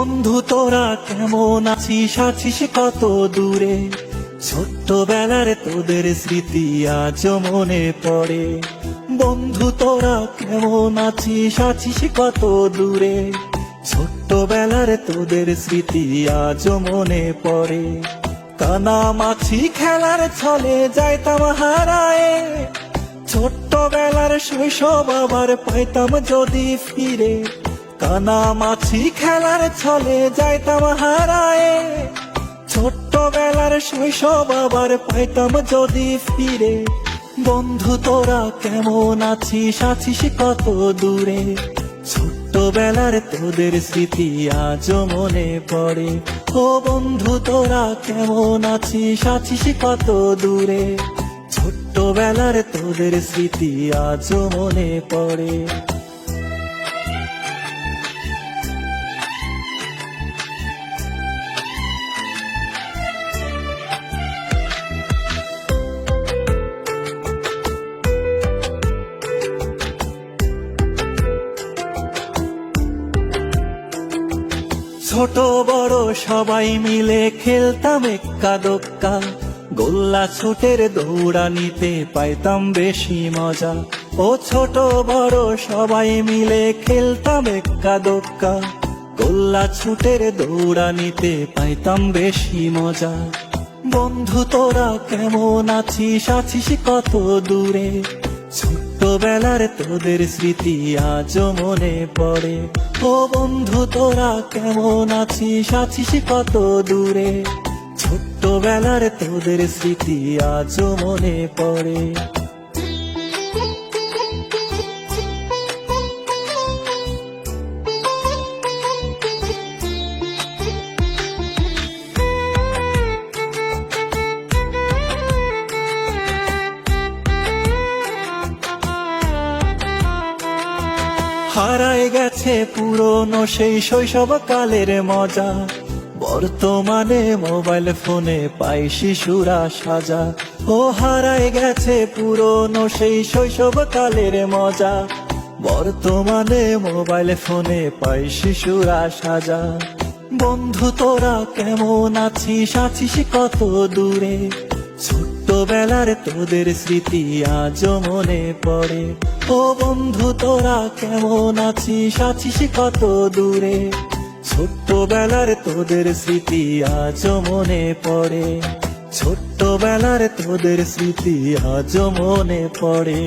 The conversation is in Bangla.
বন্ধু তোরা কেমন আছিস, আছিস কত দূরে? ছোট্টবেলার তোদের স্মৃতি আজ মনে পড়ে। বন্ধু তোরা কেমন আছিস, আছিস কত দূরে? ছোট্টবেলার তোদের স্মৃতি আজ মনে পড়ে। কানামাছি খেলার ছলে যাইতাম হারায়ে, ছোট্টবেলার শৈশব আবার পাইতাম যদি ফিরে। কানামাছি খেলার ছলে যাইতাম হারায়ে, ছোট্টবেলার শৈশব আবার পাইতাম যদি ফিরে। বন্ধু তোরা কেমন আছিস, আছিস কত দূরে? ছোট্টবেলার তোদের স্মৃতি আজ মনে পড়ে। ও বন্ধু তোরা কেমন আছিস, আছিস কত দূরে? ছোট্টবেলার তোদের স্মৃতি আজ মনে পড়ে। ছোট বড় সবাই মিলে খেলতাম এক্কা দোক্কা, গোল্লা ছুটের দৌড়ানিতে পাইতাম বেশি মজা। ও ছোট বড় সবাই মিলে খেলতাম এক্কা দোক্কা, গোল্লা ছুটের দৌড়ানিতে পাইতাম বেশি মজা। বন্ধু তোরা কেমন আছিস, আছিস কত দূরে? ছোট্টবেলার তোদের স্মৃতি আজ মনে পড়ে। ও বন্ধু তোরা কেমন আছিস, আছিস কত দূরে? ছোট্টবেলার তোদের স্মৃতি আজ মনে পড়ে। হারায় গেছে পুরনো সেই শৈশব কালের মজা, বর্তমানে মোবাইল ফোনে পাই শিশুরা সাজা। ও হারায় গেছে পুরনো সেই শৈশব কালের মজা, বর্তমানে মোবাইল ফোনে পাই শিশুরা সাজা। বন্ধু তোরা কেমন আছিস, আছিস কত দূরে? ছোট্টবেলার তোদের স্মৃতি আজ মনে পড়ে। ও বন্ধু তোরা কেমন আছিস, আছিস কত দূরে? ছোট্টবেলার তোদের স্মৃতি আজ মনে পড়ে। ছোট্টবেলার তোদের স্মৃতি আজ মনে পড়ে।